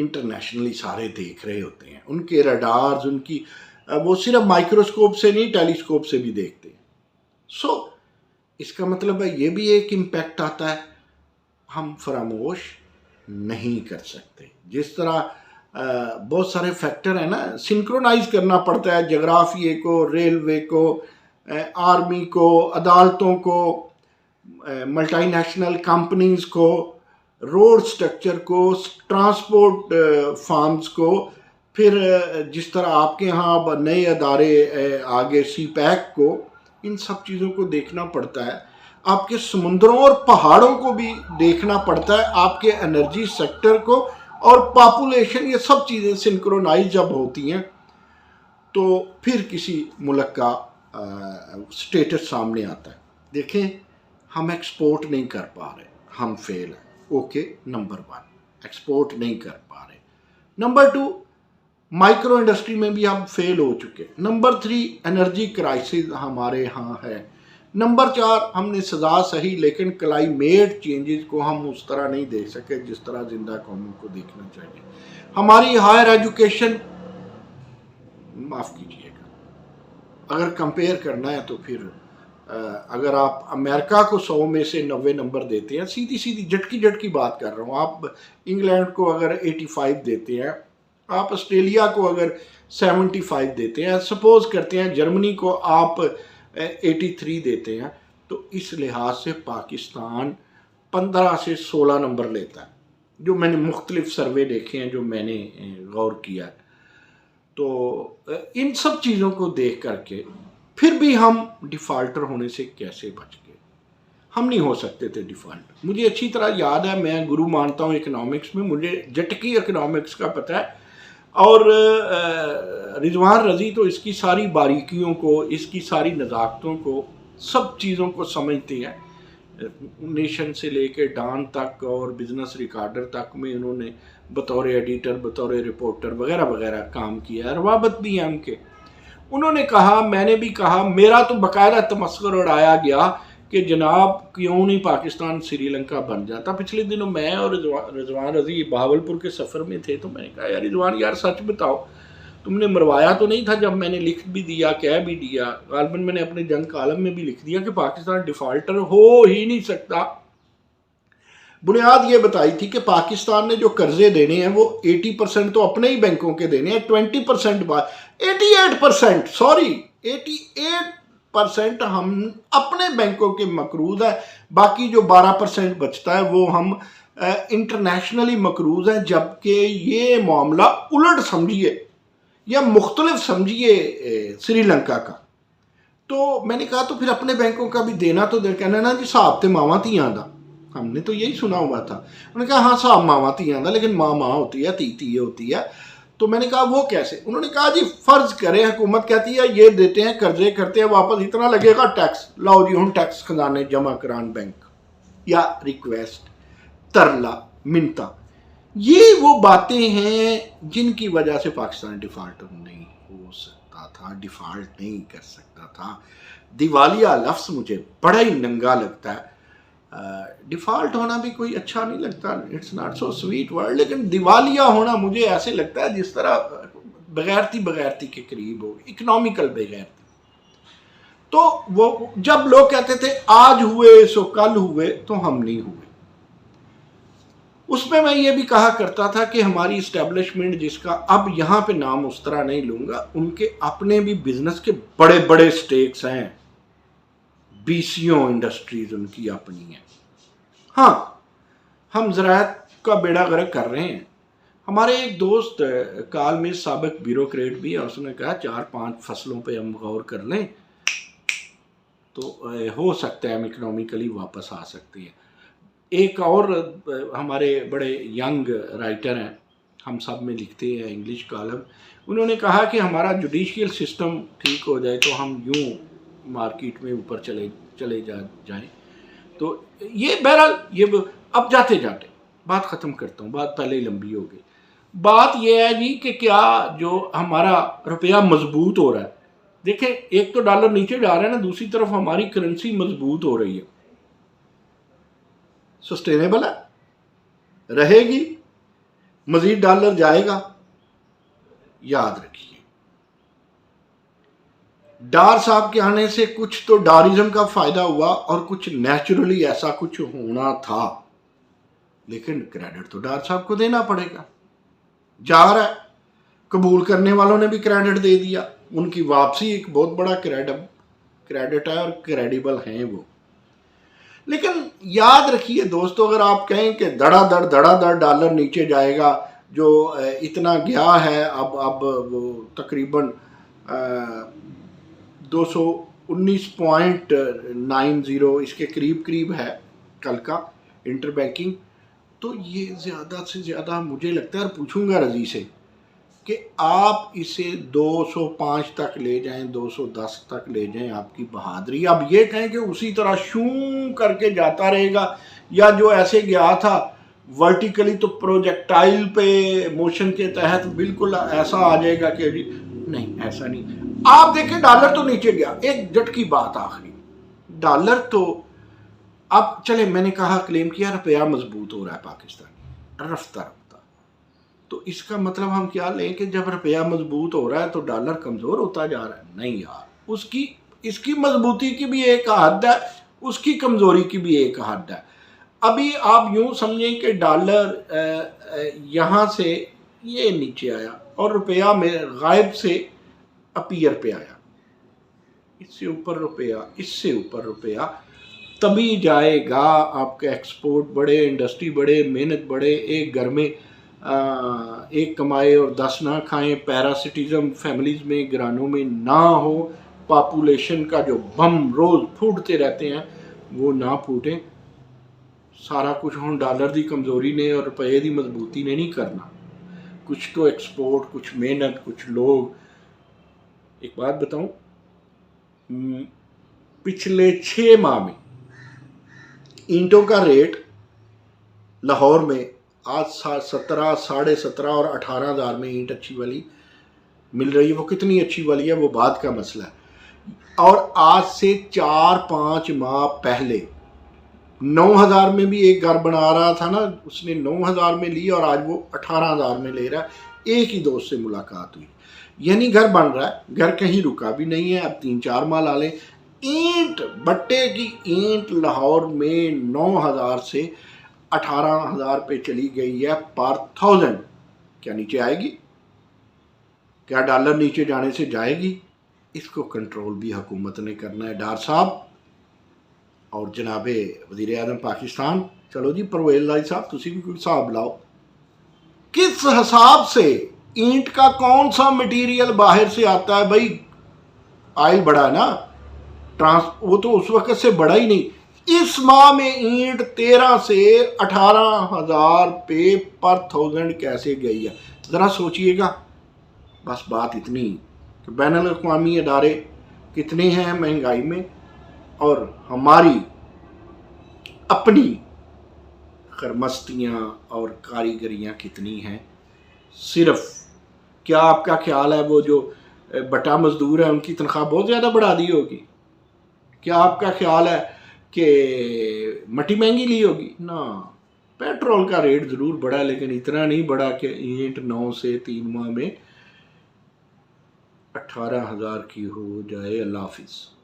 Internationally सारे देख रहे होते हैं, उनके रडार्स, उनकी वो सिर्फ माइक्रोस्कोप से नहीं टेलीस्कोप से भी देखते हैं। सो इसका मतलब है ये भी एक इम्पैक्ट आता है, हम फरामोश नहीं कर सकते। जिस तरह बहुत सारे फैक्टर हैं ना, सिंक्रोनाइज करना पड़ता है जगराफिए को, रेलवे को, आर्मी को, अदालतों को, मल्टीनेशनल कंपनीज को, रोड स्ट्रक्चर को, ट्रांसपोर्ट फर्म्स को, फिर जिस तरह आपके यहाँ अब नए अदारे आगे सीपैक को, इन सब चीज़ों को देखना पड़ता है। आपके समुद्रों और पहाड़ों को भी देखना पड़ता है, आपके एनर्जी सेक्टर को और पॉपुलेशन, ये सब चीज़ें सिंक्रोनाइज जब होती हैं तो फिर किसी मुल्क का स्टेटस सामने आता है। देखें, हम एक्सपोर्ट नहीं कर पा रहे, हम फेल हैं। ओके, नंबर 1 एक्सपोर्ट नहीं कर पा रहे। नंबर 2 माइक्रो इंडस्ट्री में भी हम फेल हो चुके। नंबर 3 एनर्जी क्राइसिस हमारे यहाँ है। नंबर 4 हमने सजा सही, लेकिन क्लाइमेट चेंजेस को हम उस तरह नहीं देख सके जिस तरह जिंदा कौमों को देखना चाहिए। हमारी हायर एजुकेशन, माफ़ कीजिएगा, अगर कंपेयर करना है तो फिर अगर आप अमेरिका को 100 में से 90 नंबर देते हैं, सीधी सीधी झटकी बात कर रहा हूँ, आप इंग्लैंड को अगर 85 देते हैं, आप ऑस्ट्रेलिया को अगर 75 देते हैं, सपोज करते हैं जर्मनी को आप 83 देते हैं, तो इस लिहाज से पाकिस्तान 15 से 16 नंबर लेता है, जो मैंने मुख्तलिफ सर्वे देखे हैं, जो मैंने गौर किया है। तो इन सब चीज़ों को देख करके फिर भी हम डिफ़ाल्टर होने से कैसे बच गए? हम नहीं हो सकते थे डिफ़ाल्ट। मुझे अच्छी तरह याद है, मैं गुरु मानता हूँ इकनॉमिक्स में, मुझे झटकी इकनॉमिक्स का पता है, और रिजवान रज़ी तो इसकी सारी बारीकियों को, इसकी सारी नज़ाकतों को, सब चीज़ों को समझते हैं। नेशन से लेके डॉन तक और बिजनेस रिकॉर्डर तक में उन्होंने बतौर एडिटर, बतौर रिपोर्टर वगैरह वगैरह काम किया है। रवाबत भी है उनके। उन्होंने कहा, मैंने भी कहा, मेरा तो बाकायदा तमस्खुर उड़ाया गया कि जनाब क्यों नहीं पाकिस्तान श्रीलंका बन जाता। पिछले दिनों मैं और रिजवान रज़ी बहावलपुर के सफ़र में थे, तो मैंने कहा यार रिजवान, यार सच बताओ, तुमने मरवाया तो नहीं था जब मैंने लिख भी दिया, कह भी दिया, गालबन मैंने अपने जंग कालम में भी लिख दिया कि पाकिस्तान डिफ़ाल्टर हो ही नहीं सकता। बुनियाद ये बताई थी कि पाकिस्तान ने जो कर्जे देने हैं वो 80% तो अपने ही बैंकों के देने हैं, 20% 88% सॉरी 88% हम अपने बैंकों के मकरूज है, बाकी जो 12% बचता है वो हम इंटरनेशनली मकरूज हैं। जबकि ये मामला उलट समझिए या मुख्तलिफ समझिए श्रीलंका का। तो मैंने कहा तो फिर अपने बैंकों का भी देना तो दे, कहना ना जी साहब ते मावा धियां दा, हमने तो यही सुना हुआ था। उन्होंने कहा हाँ साहब मावा धियां दा, लेकिन माँ माँ होती है, ती होती है। तो मैंने कहा वो कैसे? उन्होंने कहा जी फ़र्ज़ करें हुकूमत कहती है ये देते हैं, कर्जे करते हैं, वापस इतना लगेगा टैक्स, लाओ जी हम टैक्स खजाने जमा करान बैंक, या रिक्वेस्ट, तरला, मिन्ता। ये वो बातें हैं जिनकी वजह से पाकिस्तान डिफ़ाल्टर नहीं हो सकता था, डिफ़ाल्ट नहीं कर सकता था। दिवालिया लफ्ज़ मुझे बड़ा ही नंगा लगता है। डिफ़ाल्ट होना भी कोई अच्छा नहीं लगता, it's not so sweet word, लेकिन दिवालिया होना मुझे ऐसे लगता है जिस तरह बगैरती के करीब हो, इकोनॉमिकल बगैरती। तो वो जब लोग कहते थे आज हुए सो कल हुए, तो हम नहीं हुए। उसमें मैं ये भी कहा करता था कि हमारी इस्टेब्लिशमेंट, जिसका अब यहाँ पे नाम उस तरह नहीं लूँगा, उनके अपने भी बिजनेस के बड़े बड़े स्टेक्स हैं। BCO इंडस्ट्रीज उनकी अपनी है। हाँ, हम ज़राअत का बेड़ा गर्क कर रहे हैं। हमारे एक दोस्त काल में साबिक ब्यूरोक्रेट भी है, उसने कहा 4-5 फसलों पे हम गौर कर लें तो हो सकता है हम इकनॉमिकली वापस आ सकते हैं। एक और हमारे बड़े यंग राइटर हैं, हम सब में लिखते हैं इंग्लिश कॉलम, उन्होंने कहा कि हमारा जुडिशियल सिस्टम ठीक हो जाए तो हम यूँ मार्केट में ऊपर चले जाएं। तो ये बहरहाल ये अब जाते बात ख़त्म करता हूँ, बात पहले ही लंबी हो गई। बात ये है जी कि क्या जो हमारा रुपया मजबूत हो रहा है, देखें एक तो डॉलर नीचे जा रहा है ना, दूसरी तरफ हमारी करेंसी मजबूत हो रही है। सस्टेनेबल है, रहेगी, मजीद डॉलर जाएगा? याद रखिए, डार साहब के आने से कुछ तो डारिज्म का फायदा हुआ और कुछ नेचुरली ऐसा कुछ होना था, लेकिन क्रेडिट तो डार साहब को देना पड़ेगा। जा रहा है, कबूल करने वालों ने भी क्रेडिट दे दिया, उनकी वापसी एक बहुत बड़ा क्रेडिट है और क्रेडिबल हैं वो। लेकिन याद रखिए दोस्तों, अगर आप कहें कि धड़ाधड़ डॉलर नीचे जाएगा, जो इतना गया है, अब वो तकरीबन 219.90 इसके करीब है कल का इंटर बैंकिंग। तो ये ज़्यादा से ज़्यादा मुझे लगता है, और पूछूंगा रजी से कि आप इसे 205 तक ले जाएं, 210 तक ले जाएं, आपकी बहादुरी। अब ये कहें कि उसी तरह शूं करके जाता रहेगा, या जो ऐसे गया था वर्टिकली तो प्रोजेक्टाइल पे मोशन के तहत बिल्कुल ऐसा आ जाएगा कि नहीं, ऐसा नहीं। आप देखें डॉलर तो नीचे गया, एक झटकी बात आखिरी, डॉलर तो अब चले, मैंने कहा क्लेम किया रुपया मजबूत हो रहा है पाकिस्तान रफ्ता रफ्ता, तो इसका मतलब हम क्या लें कि जब रुपया मजबूत हो रहा है तो डॉलर कमज़ोर होता जा रहा है? नहीं यार, इसकी मजबूती की भी एक हद है, उसकी कमज़ोरी की भी एक हद है। अभी आप यूं समझें कि डॉलर यहाँ से ये नीचे आया और रुपया में गायब से अपीयर पे आया, इससे ऊपर रुपया, इससे ऊपर रुपया, तभी जाएगा आपका एक्सपोर्ट बढ़े, इंडस्ट्री बढ़े, मेहनत बढ़े। एक घर में एक कमाए और 10 ना खाएं, पैरासिटिज्म फैमिलीज़ में, घरानों में ना हो, पॉपुलेशन का जो बम रोज़ फूटते रहते हैं वो ना फूटें। सारा कुछ हम डॉलर की कमज़ोरी ने और रुपये की मजबूती ने नहीं करना, कुछ तो एक्सपोर्ट, कुछ मेहनत, कुछ लोग। एक बात बताऊं, पिछले 6 माह में ईंटों का रेट लाहौर में आज 17, 17.5 और 18,000 में ईंट अच्छी वाली मिल रही है। वो कितनी अच्छी वाली है वो बात का मसला है। और आज से 4-5 माह पहले 9,000 में भी एक घर बना रहा था ना, उसने 9,000 में ली और आज वो 18,000 में ले रहा है। एक ही दोस्त से मुलाकात हुई, यानी घर बन रहा है, घर कहीं रुका भी नहीं है। अब 3-4 माह ला लें, ईंट, बट्टे की ईंट लाहौर में 9,000 से 18,000 पे चली गई है पर 1000। क्या नीचे आएगी? क्या डॉलर नीचे जाने से जाएगी? इसको कंट्रोल भी हुकूमत ने करना है, डार साहब और जनाबे वज़ीर आज़म पाकिस्तान। चलो जी परवेज़ लाई साहब, तुसी भी कोई हिसाब लाओ, किस हिसाब से ईंट का कौन सा मटेरियल बाहर से आता है? भाई आयल बड़ा है ना, वो तो उस वक्त से बड़ा ही नहीं। इस माह में ईंट 13 से 18,000 पे पर 1000 कैसे गई है, ज़रा सोचिएगा। बस बात इतनी कि बैनुल अक़वामी अदारे कितने हैं महंगाई में और हमारी अपनी खरमस्तियाँ और कारीगरियाँ कितनी हैं। सिर्फ क्या आपका ख्याल है वो जो बटा मजदूर है उनकी तनख्वाह बहुत ज़्यादा बढ़ा दी होगी? क्या आपका ख्याल है कि मट्टी महंगी ली होगी? ना, पेट्रोल का रेट ज़रूर बढ़ा, लेकिन इतना नहीं बढ़ा कि ईंट 9 से 3 माह में 18,000 की हो जाए। अल्लाह हाफिज़।